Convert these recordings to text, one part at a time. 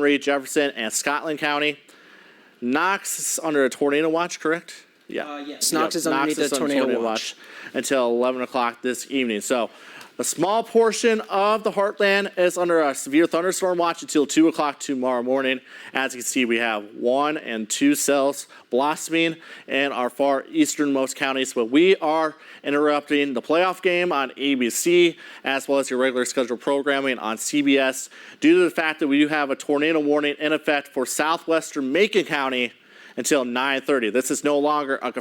Henry, Jefferson, and Scotland County. Knox is under a tornado watch, correct? Yeah. Yes, Knox is underneath the under tornado watch until 11 o'clock this evening. So a small portion of the Heartland is under a severe thunderstorm watch until 2 o'clock tomorrow morning. As you can see, we have 1 and 2 cells blossoming in our far easternmost counties, but we are interrupting the playoff game on ABC as well as your regular scheduled programming on CBS due to the fact that we do have a tornado warning in effect for southwestern Macon County until 9:30. This is no longer a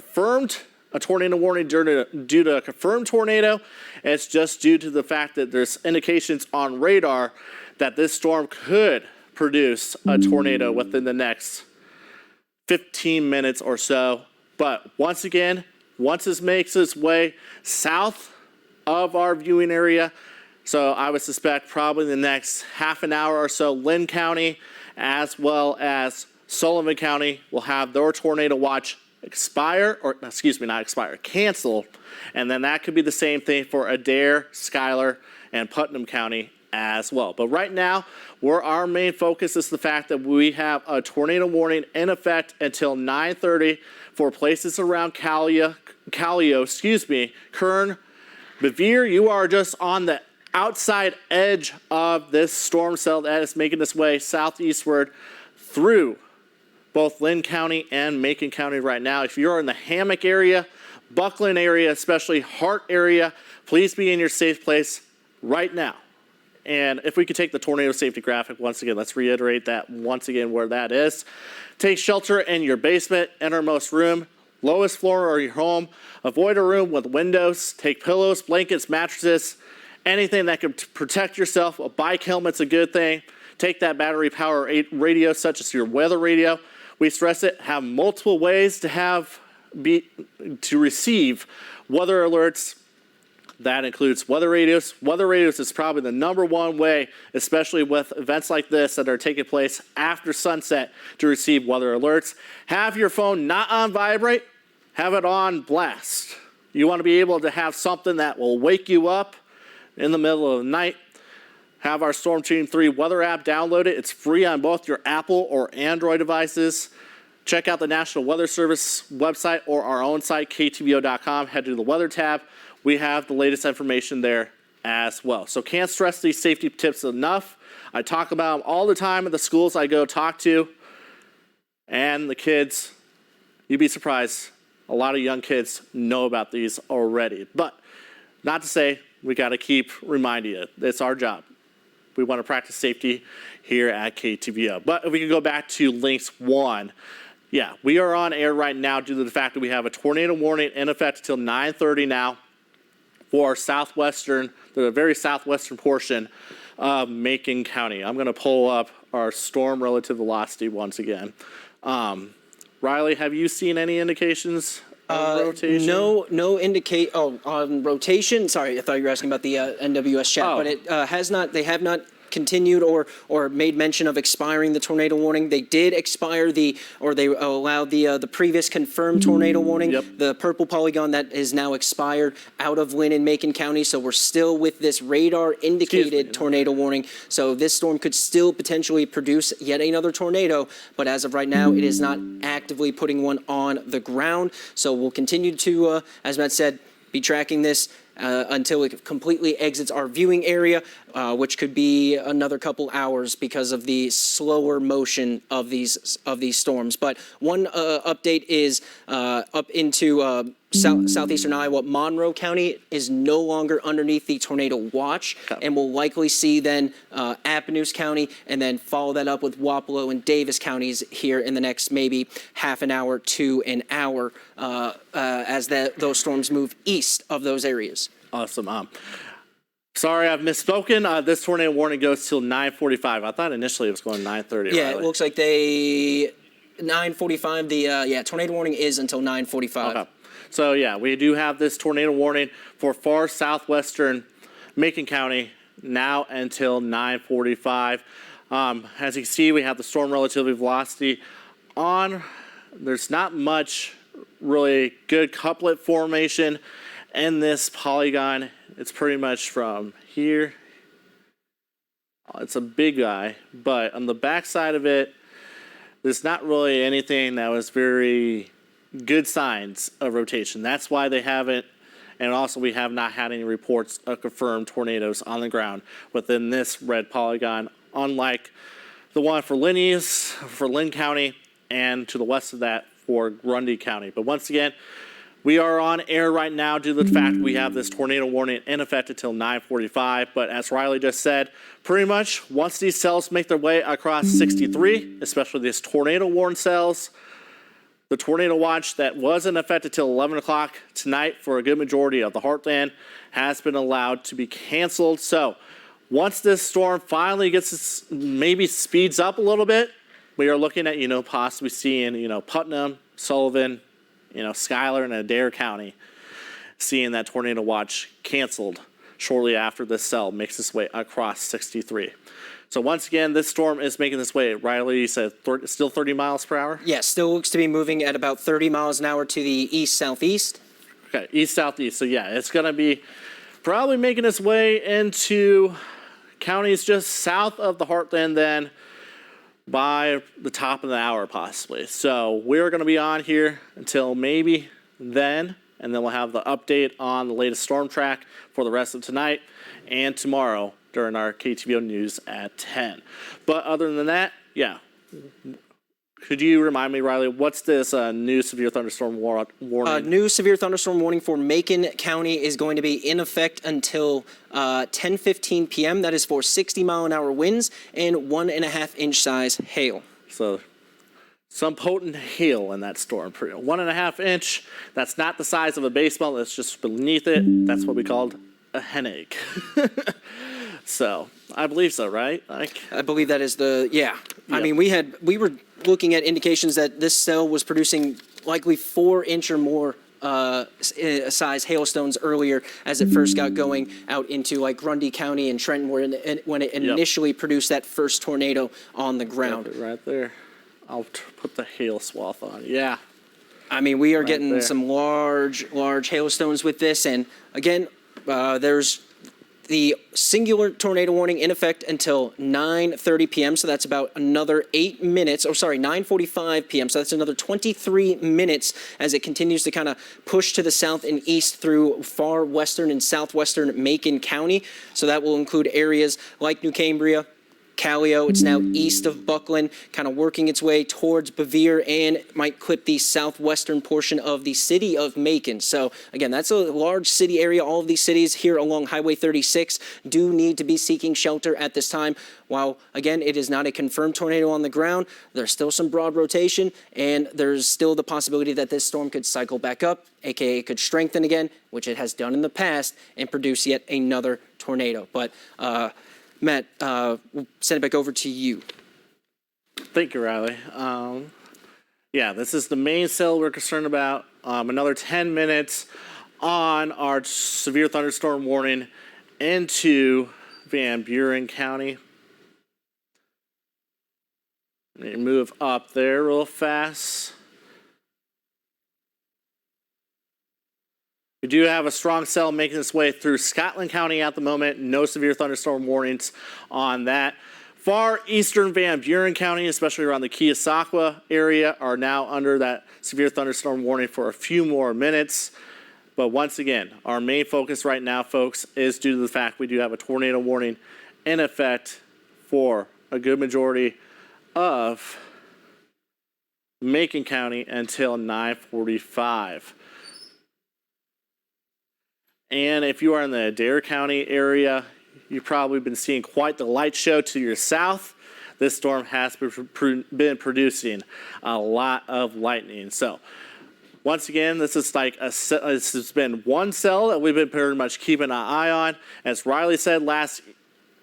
tornado warning due to a confirmed tornado. It's just due to the fact that there's indications on radar that this storm could produce a tornado within the next 15 minutes or so. But once again, once this makes its way south of our viewing area, so I would suspect probably in the next half an hour or so, Lynn County as well as Sullivan County will have their tornado watch cancel, and then that could be the same thing for Adair, Schuyler, and Putnam County as well. But right now, our main focus is the fact that we have a tornado warning in effect until 9:30 for places around Callio, Kern, Bevier. You are just on the outside edge of this storm cell that is making its way southeastward through both Lynn County and Macon County right now. If you're in the Hammock area, Buckland area, especially Hart area, please be in your safe place right now. And if we could take the tornado safety graphic once again, let's reiterate that once again where that is. Take shelter in your basement, innermost room, lowest floor of your home. Avoid a room with windows. Take pillows, blankets, mattresses, anything that could protect yourself. A bike helmet's a good thing. Take that battery power radio such as your weather radio. We stress it, have multiple ways to receive weather alerts. That includes weather radios. Weather radios is probably the number one way, especially with events like this that are taking place after sunset, to receive weather alerts. Have your phone not on vibrate, have it on blast. You want to be able to have something that will wake you up in the middle of the night. Have our Storm Team 3 weather app downloaded. It's free on both your Apple or Android devices. Check out the National Weather Service website or our own site, KTVO.com. Head to the weather tab. We have the latest information there as well. So can't stress these safety tips enough. I talk about them all the time at the schools I go talk to. And the kids, you'd be surprised. A lot of young kids know about these already. But not to say we got to keep reminding you. It's our job. We want to practice safety here at KTVO. But if we can go back to Links 1, yeah, we are on air right now due to the fact that we have a tornado warning in effect until 9:30 now for the very southwestern portion of Macon County. I'm going to pull up our storm relative velocity once again. Riley, have you seen any indications of rotation? No indicate. Oh, on rotation. Sorry, I thought you were asking about the NWS chat, but it has not. They have not continued or made mention of expiring the tornado warning. They did expire they allowed the previous confirmed tornado warning. Yep. The purple polygon that is now expired out of Lynn and Macon County. So we're still with this radar indicated tornado warning. So this storm could still potentially produce yet another tornado, but as of right now, it is not actively putting one on the ground. So we'll continue to, as Matt said, be tracking this until it completely exits our viewing area, which could be another couple hours because of the slower motion of these storms. But one update is up into southeastern Iowa. Monroe County is no longer underneath the tornado watch, and we'll likely see then Appanoose County, and then follow that up with Wapello and Davis counties here in the next maybe half an hour to an hour as those storms move east of those areas. Awesome. Sorry, I've misspoken. This tornado warning goes till 9:45. I thought initially it was going 9:30. Yeah, Riley. It looks like 9:45. The tornado warning is until 9:45. Okay. So yeah, we do have this tornado warning for far southwestern Macon County now until 9:45. As you can see, we have the storm relativity velocity on. There's not much really good couplet formation in this polygon. It's pretty much from here It's a big guy, but on the backside of it, there's not really anything that was very good signs of rotation. That's why they haven't, and also we have not had any reports of confirmed tornadoes on the ground within this red polygon, unlike the one for Lynn County, and to the west of that for Grundy County. But once again, we are on air right now due to the fact we have this tornado warning in effect until 9:45. But as Riley just said, pretty much once these cells make their way across 63, especially these tornado warning cells, the tornado watch that was in effect until 11 o'clock tonight for a good majority of the heartland has been allowed to be canceled. So once this storm finally gets maybe speeds up a little bit, we are looking at, possibly seeing, Putnam, Sullivan, Schuyler and Adair County, seeing that tornado watch canceled shortly after this cell makes its way across 63. So once again, this storm is making its way. Riley, you said still 30 miles per hour? Yeah, still looks to be moving at about 30 miles an hour to the east-southeast. Okay, east-southeast. So yeah, it's going to be probably making its way into counties just south of the heartland then by the top of the hour possibly. So we're going to be on here until maybe then, and then we'll have the update on the latest storm track for the rest of tonight and tomorrow during our KTVO news at 10. But other than that, yeah. Could you remind me, Riley, what's this new severe thunderstorm warning? New severe thunderstorm warning for Macon County is going to be in effect until 10:15 p.m. That is for 60-mile-an-hour winds and 1.5-inch size hail. So some potent hail in that storm. 1.5 inch, that's not the size of a baseball, that's just beneath it. That's what we called a headache. So I believe so, right? I believe that is yeah. I mean, we were looking at indications that this cell was producing likely 4-inch or more size hailstones earlier as it first got going out into like Grundy County and Trenton, when it initially produced that first tornado on the ground. Right there. I'll put the hail swath on. Yeah. I mean, we are getting some large hailstones with this, and again, there's the singular tornado warning in effect until 9:30 p.m. So that's about another 8 minutes. 9:45 p.m. So that's another 23 minutes as it continues to kind of push to the south and east through far western and southwestern Macon County. So that will include areas like New Cambria, Callio. It's now east of Buckland, kind of working its way towards Bevier, and might clip the southwestern portion of the city of Macon. So again, that's a large city area. All of these cities here along Highway 36 do need to be seeking shelter at this time. While again, it is not a confirmed tornado on the ground, there's still some broad rotation, and there's still the possibility that this storm could cycle back up, aka could strengthen again, which it has done in the past, and produce yet another tornado. But Matt, we'll send it back over to you. Thank you, Riley. Yeah, this is the main cell we're concerned about. Another 10 minutes on our severe thunderstorm warning into Van Buren County. Let me move up there real fast. We do have a strong cell making its way through Scotland County at the moment. No severe thunderstorm warnings on that. Far eastern Van Buren County, especially around the Keosauqua area, are now under that severe thunderstorm warning for a few more minutes. But once again, our main focus right now, folks, is due to the fact we do have a tornado warning in effect for a good majority of Macon County until 9:45. And if you are in the Adair County area, you've probably been seeing quite the light show to your south. This storm has been producing a lot of lightning. So once again, this has been one cell that we've been pretty much keeping an eye on. As Riley said last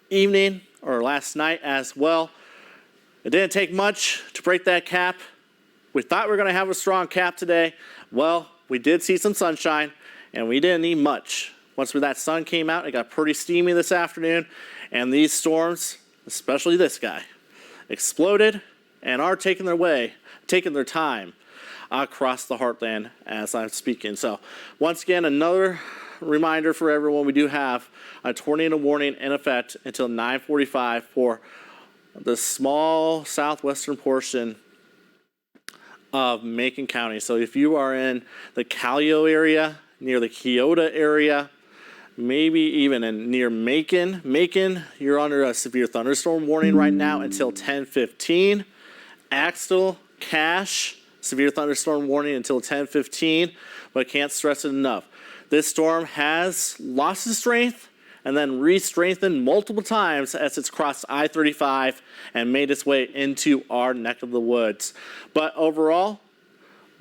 evening or last night as well, it didn't take much to break that cap. We thought we were going to have a strong cap today. Well, we did see some sunshine, and we didn't need much. Once that sun came out, it got pretty steamy this afternoon, and these storms, especially this guy, exploded and are taking their time across the heartland as I'm speaking. So once again, another reminder for everyone, we do have a tornado warning in effect until 9:45 for the small southwestern portion of Macon County. So if you are in the Callio area, near the Keota area, maybe even near Macon, you're under a severe thunderstorm warning right now until 10:15. Axtell, Cache, severe thunderstorm warning until 10:15, but can't stress it enough. This storm has lost its strength and then re-strengthened multiple times as it's crossed I-35 and made its way into our neck of the woods. But overall,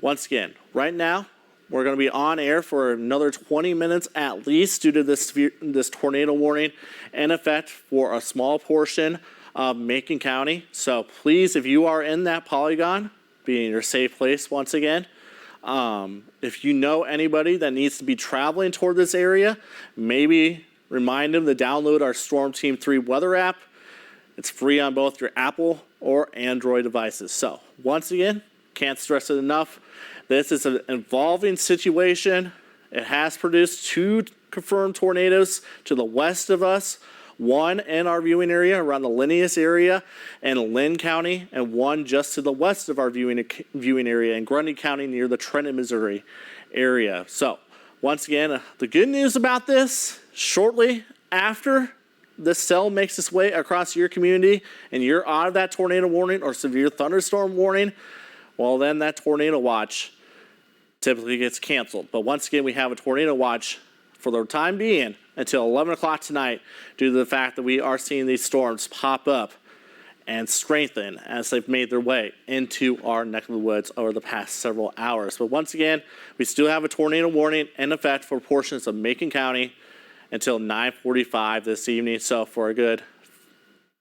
once again, right now, we're going to be on air for another 20 minutes at least due to this tornado warning in effect for a small portion of Macon County. So please, if you are in that polygon, be in your safe place once again. If you know anybody that needs to be traveling toward this area, maybe remind them to download our Storm Team 3 weather app. It's free on both your Apple or Android devices. So once again, can't stress it enough. This is an evolving situation. It has produced 2 confirmed tornadoes to the west of us, 1 in our viewing area around the Linneus area in Lynn County, and 1 just to the west of our viewing area in Grundy County near the Trenton, Missouri area. So once again, the good news about this, shortly after this cell makes its way across your community and you're out of that tornado warning or severe thunderstorm warning, well then that tornado watch typically gets canceled. But once again, we have a tornado watch for the time being until 11 o'clock tonight due to the fact that we are seeing these storms pop up and strengthen as they've made their way into our neck of the woods over the past several hours. But once again, we still have a tornado warning in effect for portions of Macon County until 9:45 this evening. So for a good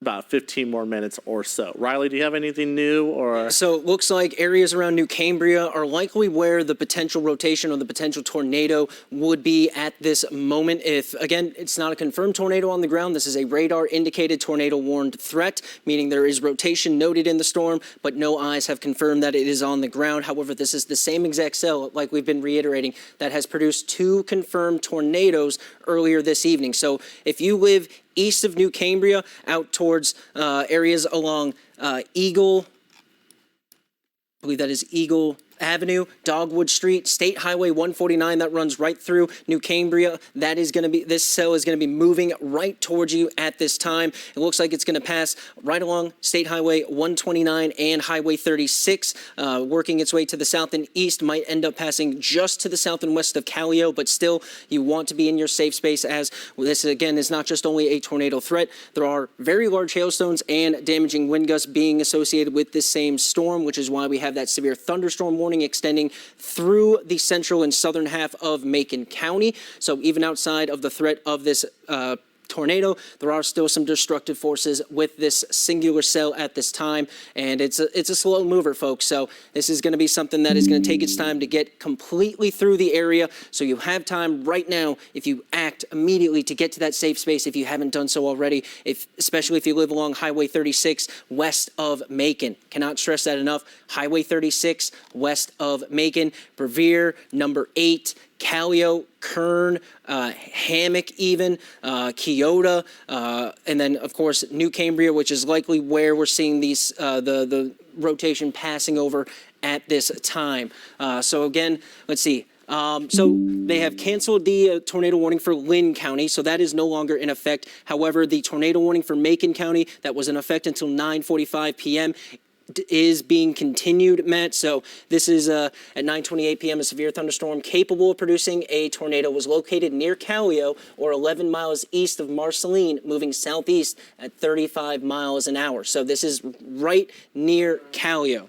about 15 more minutes or so. Riley, do you have anything new or? So it looks like areas around New Cambria are likely where the potential rotation or the potential tornado would be at this moment. If, again, it's not a confirmed tornado on the ground, this is a radar indicated tornado warned threat, meaning there is rotation noted in the storm, but no eyes have confirmed that it is on the ground. However, this is the same exact cell, like we've been reiterating, that has produced 2 confirmed tornadoes earlier this evening. So if you live east of New Cambria, out towards areas along Eagle, I believe that is Eagle Avenue, Dogwood Street, State Highway 149 that runs right through New Cambria. That is going to be, this cell is going to be moving right towards you at this time. It looks like it's going to pass right along State Highway 129 and Highway 36, working its way to the south and east, might end up passing just to the south and west of Callio, but still you want to be in your safe space as this again is not just only a tornado threat. There are very large hailstones and damaging wind gusts being associated with this same storm, which is why we have that severe thunderstorm warning extending through the central and southern half of Macon County. So even outside of the threat of this tornado, there are still some destructive forces with this singular cell at this time, and it's a slow mover, folks. So this is going to be something that is going to take its time to get completely through the area. So you have time right now, if you act immediately, to get to that safe space if you haven't done so already, especially if you live along Highway 36 west of Macon. Cannot stress that enough. Highway 36 west of Macon, Brevier, number 8, Callio, Kern, Hammock even, Keota, and then of course New Cambria, which is likely where we're seeing these the rotation passing over at this time. So again, let's see. So they have canceled the tornado warning for Lynn County, so that is no longer in effect. However, the tornado warning for Macon County that was in effect until 9:45 p.m. is being continued, Matt. So this is at 9:28 p.m. a severe thunderstorm capable of producing a tornado was located near Callio or 11 miles east of Marceline, moving southeast at 35 miles an hour. So this is right near Callio.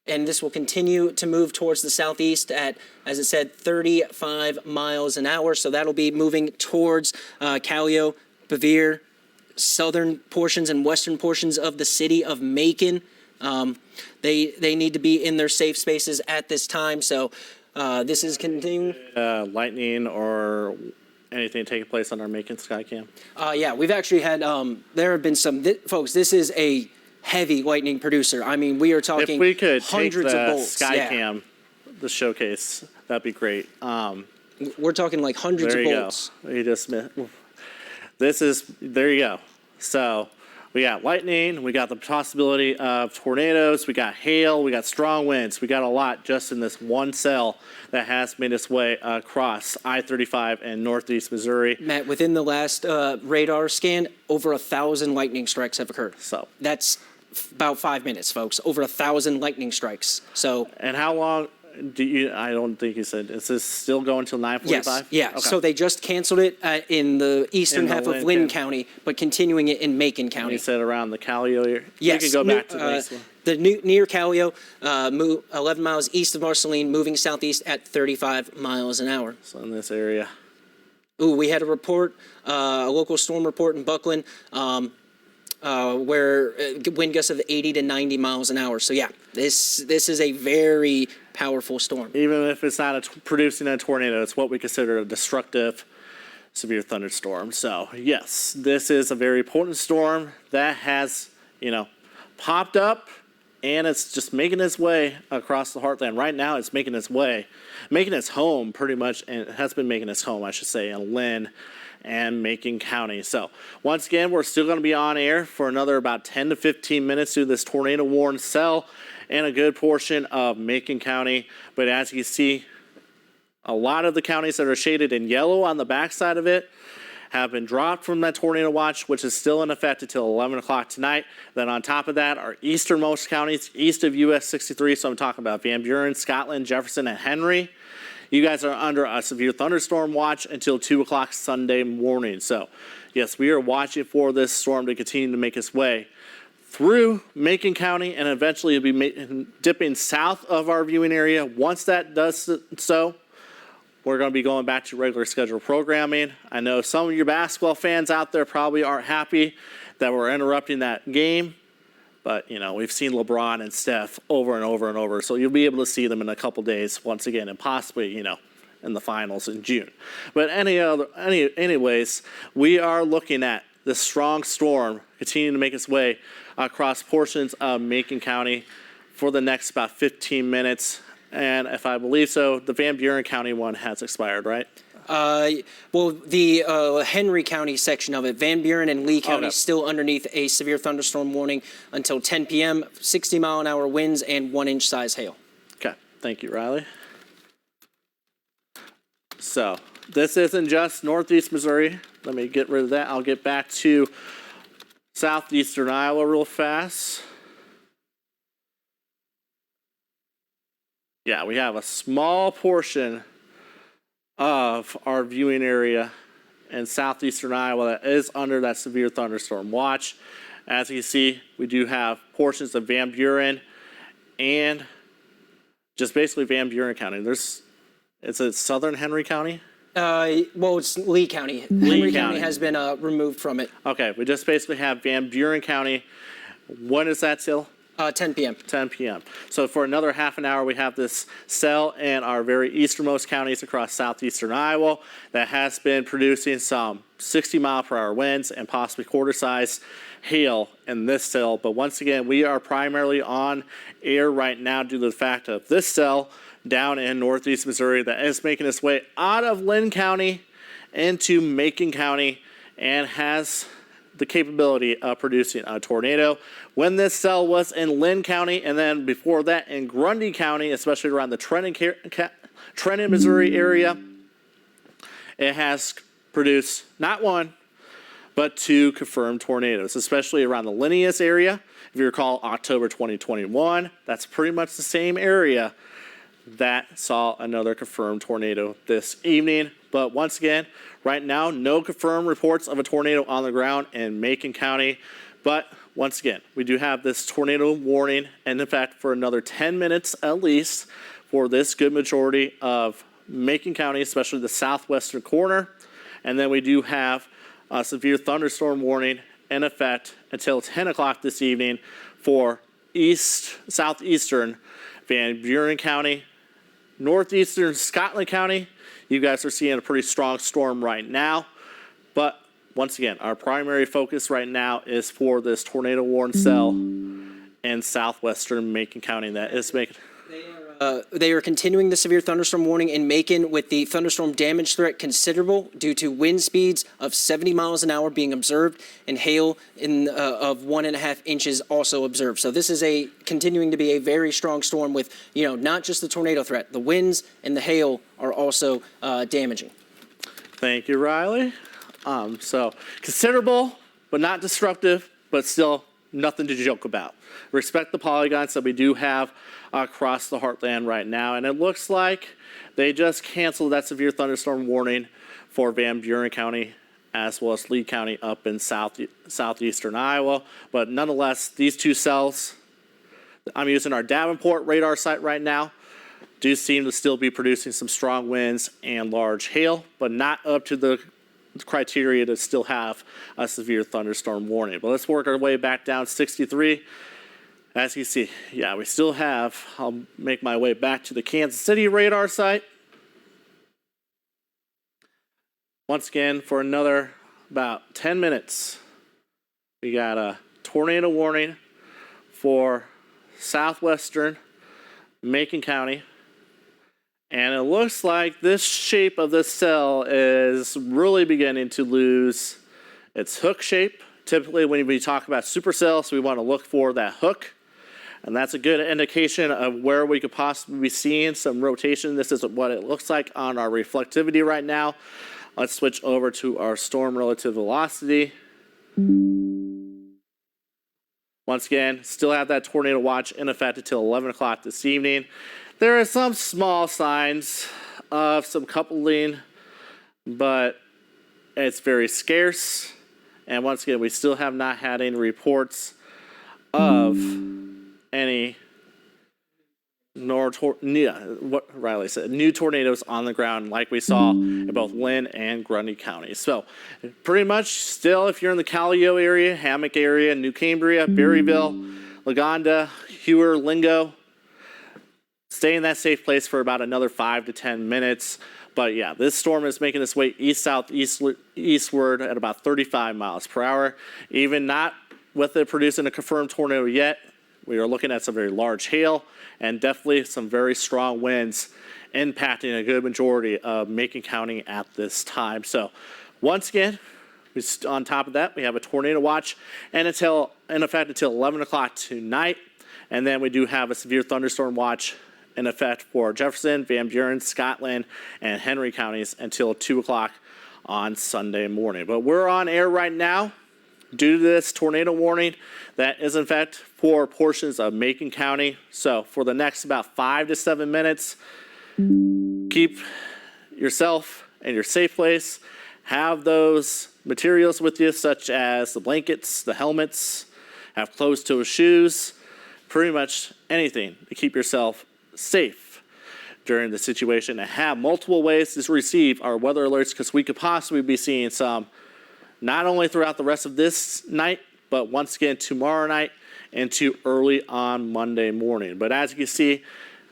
And this will continue to move towards the southeast at, as it said, 35 miles an hour. So that'll be moving towards Callio, Brevier, southern portions and western portions of the city of Macon. They need to be in their safe spaces at this time. So this is continuing. Lightning or anything taking place on our Macon Skycam? Yeah, we've actually had, there have been some, folks, this is a heavy lightning producer. I mean, we are talking if we could hundreds take the of bolts. Skycam, the showcase, that'd be great. We're talking like hundreds There of you volts. go. You just there you go. So we got lightning, we got the possibility of tornadoes, we got hail, we got strong winds, we got a lot just in this one cell that has made its way across I-35 and northeast Missouri. Matt, within the last radar scan, over 1,000 lightning strikes have occurred. So That's about 5 minutes, folks. Over 1,000 lightning strikes. So and how long do you? I don't think you said. Is this still going till 9:45? yes, yeah. Okay. So they just canceled it in the eastern In the half of Lynn Lynn County. County, but continuing it in Macon County. You said around the Callio area. Yes, You can go back to near Callio, 11 miles east of Marceline, moving southeast at 35 miles an hour. So in this area. Ooh, we had a report, a local storm report in Buckland, where wind gusts of 80 to 90 miles an hour. So yeah, this is a very powerful storm. Even if it's not producing a tornado, it's what we consider a destructive severe thunderstorm. So yes, this is a very potent storm that has, popped up, and it's just making its way across the heartland. Right now, it's making its home pretty much, and it has been making its home, I should say, in Lynn and Macon County. So once again, we're still going to be on air for another about 10 to 15 minutes through this tornado warned cell and a good portion of Macon County. But as you see, a lot of the counties that are shaded in yellow on the backside of it have been dropped from that tornado watch, which is still in effect until 11 o'clock tonight. Then on top of that, our easternmost counties, east of US 63, so I'm talking about Van Buren, Scotland, Jefferson, and Henry. You guys are under a severe thunderstorm watch until 2 o'clock Sunday morning. So, yes, we are watching for this storm to continue to make its way through Macon County, and eventually it'll be dipping south of our viewing area. Once that does so, we're going to be going back to regular scheduled programming. I know some of your basketball fans out there probably aren't happy that we're interrupting that game. But, we've seen LeBron and Steph over and over and over. So you'll be able to see them in a couple days once again, and possibly, in the finals in June. But anyways, we are looking at this strong storm continuing to make its way across portions of Macon County for the next about 15 minutes. And if I believe so, the Van Buren County one has expired, right? Well, the Henry County section of it, Van Buren and Lee County, Okay. still underneath a severe thunderstorm warning until 10 p.m., 60-mile-an-hour winds, and 1-inch size hail. Okay, thank you, Riley. So this isn't just northeast Missouri. Let me get rid of that. I'll get back to southeastern Iowa real fast. Yeah, we have a small portion of our viewing area in southeastern Iowa that is under that severe thunderstorm watch. As you see, we do have portions of Van Buren and just basically Van Buren County. Is it southern Henry County? Well, it's Lee County. Henry County has been removed from it. Okay, we just basically have Van Buren County. When is that till? 10 p.m. 10 p.m. So for another half an hour, we have this cell in our very easternmost counties across southeastern Iowa that has been producing some 60-mile-per-hour winds and possibly quarter-size hail in this cell. But once again, we are primarily on air right now due to the fact of this cell down in northeast Missouri that is making its way out of Lynn County into Macon County and has the capability of producing a tornado. When this cell was in Lynn County, and then before that in Grundy County, especially around the Trenton, Missouri area, it has produced not one, but 2 confirmed tornadoes, especially around the Linnaeus area. If you recall, October 2021, that's pretty much the same area that saw another confirmed tornado this evening. But once again, right now, no confirmed reports of a tornado on the ground in Macon County. But once again, we do have this tornado warning, and in fact, for another 10 minutes at least, for this good majority of Macon County, especially the southwestern corner. And then we do have a severe thunderstorm warning in effect until 10 o'clock this evening for southeastern Van Buren County, northeastern Scotland County. You guys are seeing a pretty strong storm right now. But once again, our primary focus right now is for this tornado warning cell in southwestern Macon County that is making. They are They are continuing the severe thunderstorm warning in Macon with the thunderstorm damage threat considerable due to wind speeds of 70 miles an hour being observed and hail of 1.5 inches also observed. So this is continuing to be a very strong storm with, not just the tornado threat. The winds and the hail are also damaging. Thank you, Riley. So considerable, but not destructive, but still nothing to joke about. Respect the polygons that we do have across the heartland right now. And it looks like they just canceled that severe thunderstorm warning for Van Buren County as well as Lee County up in southeastern Iowa. But nonetheless, these two cells, I'm using our Davenport radar site right now, do seem to still be producing some strong winds and large hail, but not up to the criteria to still have a severe thunderstorm warning. But let's work our way back down 63. As you see, yeah, we still have, I'll make my way back to the Kansas City radar site. Once again, for another about 10 minutes, we got a tornado warning for southwestern Macon County. And it looks like this shape of this cell is really beginning to lose its hook shape. Typically, when we talk about supercells, we want to look for that hook. And that's a good indication of where we could possibly be seeing some rotation. This is what it looks like on our reflectivity right now. Let's switch over to our storm relative velocity. Once again, still have that tornado watch in effect until 11 o'clock this evening. There are some small signs of some coupling, but it's very scarce. And once again, we still have not had any reports of any what Riley said, new tornadoes on the ground like we saw in both Lynn and Grundy counties. So pretty much still, if you're in the Callio area, Hammock area, New Cambria, Berryville, Lagonda, Hewer, Lingo, stay in that safe place for about another 5 to 10 minutes. But yeah, this storm is making its way eastward at about 35 miles per hour. Even not with it producing a confirmed tornado yet, we are looking at some very large hail and definitely some very strong winds impacting a good majority of Macon County at this time. So once again, on top of that, we have a tornado watch and in effect until 11 o'clock tonight. And then we do have a severe thunderstorm watch in effect for Jefferson, Van Buren, Scotland, and Henry counties until 2 o'clock on Sunday morning. But we're on air right now due to this tornado warning that is in effect for portions of Macon County. So for the next about 5 to 7 minutes, keep yourself in your safe place. Have those materials with you, such as the blankets, the helmets, have closed-toe shoes, pretty much anything to keep yourself safe during the situation, and have multiple ways to receive our weather alerts, because we could possibly be seeing some not only throughout the rest of this night, but once again tomorrow night into early on Monday morning. But as you can see,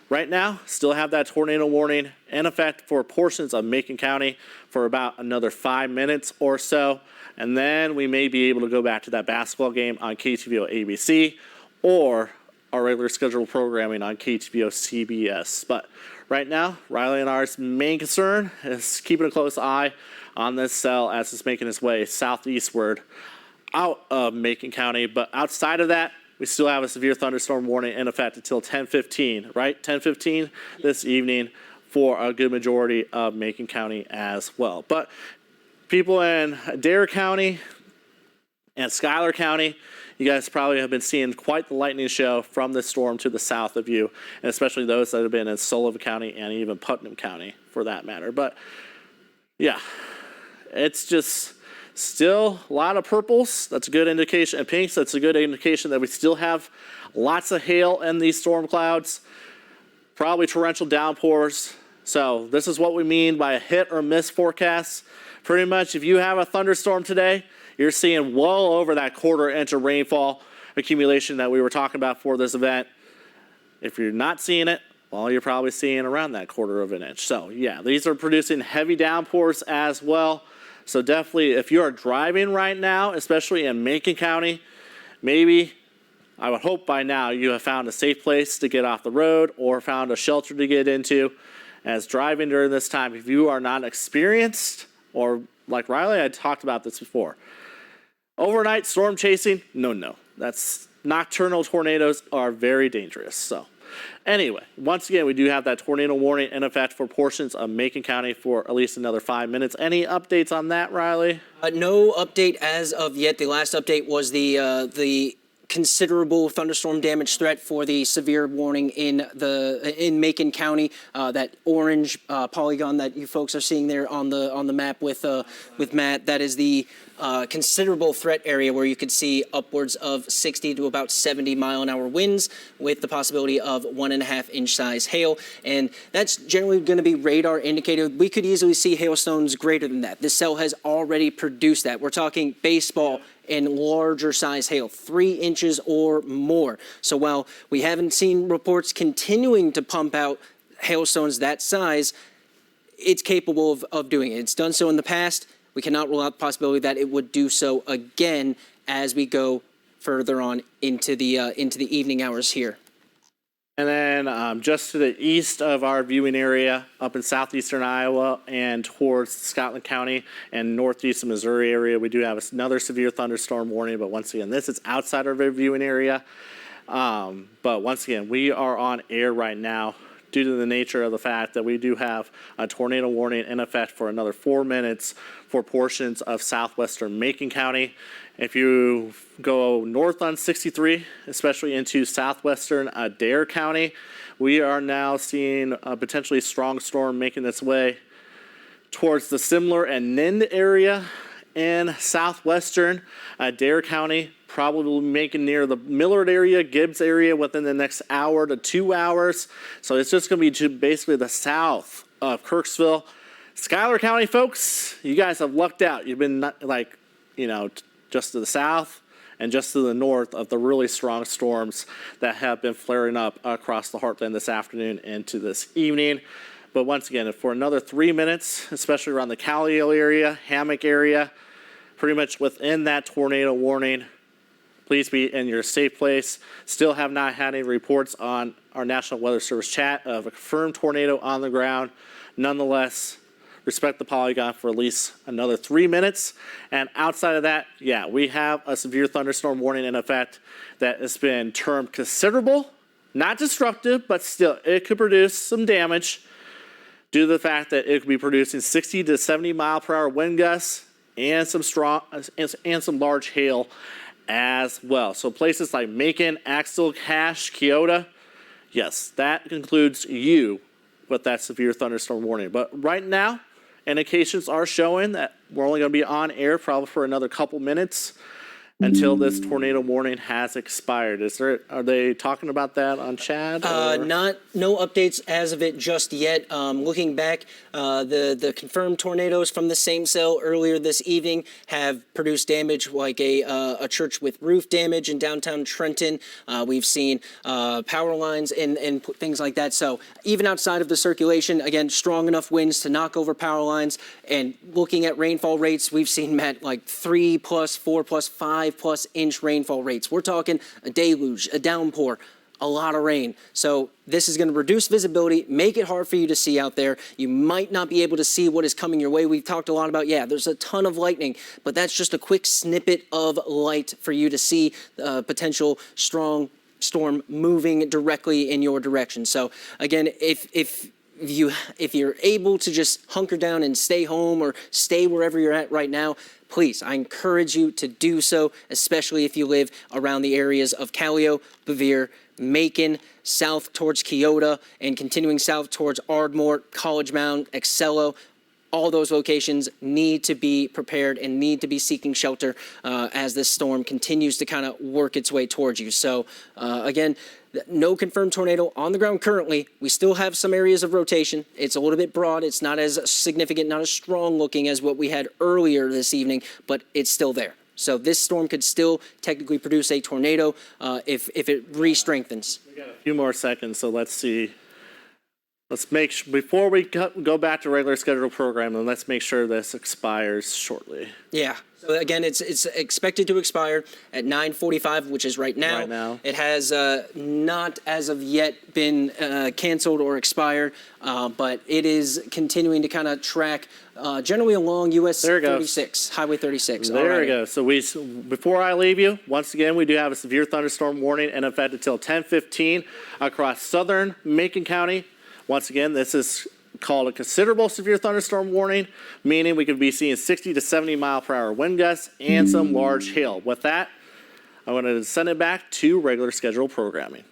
right now, still have that tornado warning in effect for portions of Macon County for about another 5 minutes or so. And then we may be able to go back to that basketball game on KTVO ABC or our regular scheduled programming on KTVO CBS. But right now, Riley and I's main concern is keeping a close eye on this cell as it's making its way southeastward out of Macon County. But outside of that, we still have a severe thunderstorm warning in effect until 10:15, right? 10:15 this evening for a good majority of Macon County as well. But people in Dare County and Schuyler County, you guys probably have been seeing quite the lightning show from this storm to the south of you, and especially those that have been in Sullivan County and even Putnam County for that matter. But yeah, it's just still a lot of purples. That's a good indication. And pinks, that's a good indication that we still have lots of hail in these storm clouds, probably torrential downpours. So this is what we mean by a hit or miss forecast. Pretty much if you have a thunderstorm today, you're seeing well over that 1/4 inch of rainfall accumulation that we were talking about for this event. If you're not seeing it, well, you're probably seeing around that 1/4 of an inch. So yeah, these are producing heavy downpours as well. So definitely, if you are driving right now, especially in Macon County, maybe I would hope by now you have found a safe place to get off the road or found a shelter to get into. As driving during this time, if you are not experienced, or like Riley, I talked about this before, overnight storm chasing, no. That's nocturnal tornadoes are very dangerous. So anyway, once again, we do have that tornado warning in effect for portions of Macon County for at least another 5 minutes. Any updates on that, Riley? No update as of yet. The last update was the considerable thunderstorm damage threat for the severe warning in Macon County. That orange polygon that you folks are seeing there on the map with Matt. That is the considerable threat area where you could see upwards of 60 to about 70 mile-an-hour winds with the possibility of 1.5 inch size hail. And that's generally going to be radar indicated. We could easily see hailstones greater than that. This cell has already produced that. We're talking baseball and larger size hail, 3 inches or more. So while we haven't seen reports continuing to pump out hailstones that size, it's capable of doing it. It's done so in the past. We cannot rule out the possibility that it would do so again as we go further on into the evening hours here. And then just to the east of our viewing area, up in southeastern Iowa and towards Scotland County and northeast Missouri area, we do have another severe thunderstorm warning. But once again, this is outside of our viewing area. But once again, we are on air right now due to the nature of the fact that we do have a tornado warning in effect for another 4 minutes for portions of southwestern Macon County. If you go north on 63, especially into southwestern Adair County, we are now seeing a potentially strong storm making its way towards the Simler and Nind area in southwestern Adair County, probably making near the Millard area, Gibbs area within the next hour to 2 hours. So it's just going to be to basically the south of Kirksville. Schuyler County folks, you guys have lucked out. You've been just to the south and just to the north of the really strong storms that have been flaring up across the heartland this afternoon into this evening. But once again, for another 3 minutes, especially around the Calliope area, Hammock area, pretty much within that tornado warning, please be in your safe place. Still have not had any reports on our National Weather Service chat of a confirmed tornado on the ground. Nonetheless, respect the polygon for at least another 3 minutes. And outside of that, yeah, we have a severe thunderstorm warning in effect that has been termed considerable, not destructive, but still it could produce some damage due to the fact that it could be producing 60 to 70 mile per hour wind gusts and some large hail as well. So places like Macon, Axtell, Cache, Keota, yes, that concludes you with that severe thunderstorm warning. But right now, indications are showing that we're only going to be on air probably for another couple minutes until this tornado warning has expired. Are they talking about that on chat? No updates as of it just yet. Looking back, the confirmed tornadoes from the same cell earlier this evening have produced damage like a church with roof damage in downtown Trenton. We've seen power lines and things like that. So even outside of the circulation, again, strong enough winds to knock over power lines. And looking at rainfall rates, we've seen, Matt, like 3+, 4+, 5+ inch rainfall rates. We're talking a deluge, a downpour, a lot of rain. So this is going to reduce visibility, make it hard for you to see out there. You might not be able to see what is coming your way. We've talked a lot about, there's a ton of lightning, but that's just a quick snippet of light for you to see potential strong storm moving directly in your direction. So again, if you're able to just hunker down and stay home or stay wherever you're at right now, please, I encourage you to do so, especially if you live around the areas of Callio, Bevier, Macon, south towards Keota, and continuing south towards Ardmore, College Mound, Excello. All those locations need to be prepared and need to be seeking shelter as this storm continues to kind of work its way towards you. So again, no confirmed tornado on the ground currently. We still have some areas of rotation. It's a little bit broad. It's not as significant, not as strong looking as what we had earlier this evening, but it's still there. So this storm could still technically produce a tornado if it re-strengthens. We got a few more seconds, so let's see Let's before we go back to regular scheduled programming, let's make sure this expires shortly. Yeah. So again, it's expected to expire at 9:45, which is right now. Right now. It has not as of yet been canceled or expired, but it is continuing to kind of track generally along US 36, Highway 36. There we go. So before I leave you, once again, we do have a severe thunderstorm warning in effect until 10:15 across southern Macon County. Once again, this is called a considerable severe thunderstorm warning, meaning we could be seeing 60 to 70 mile per hour wind gusts and some large hail. With that, I'm going to send it back to regular scheduled programming.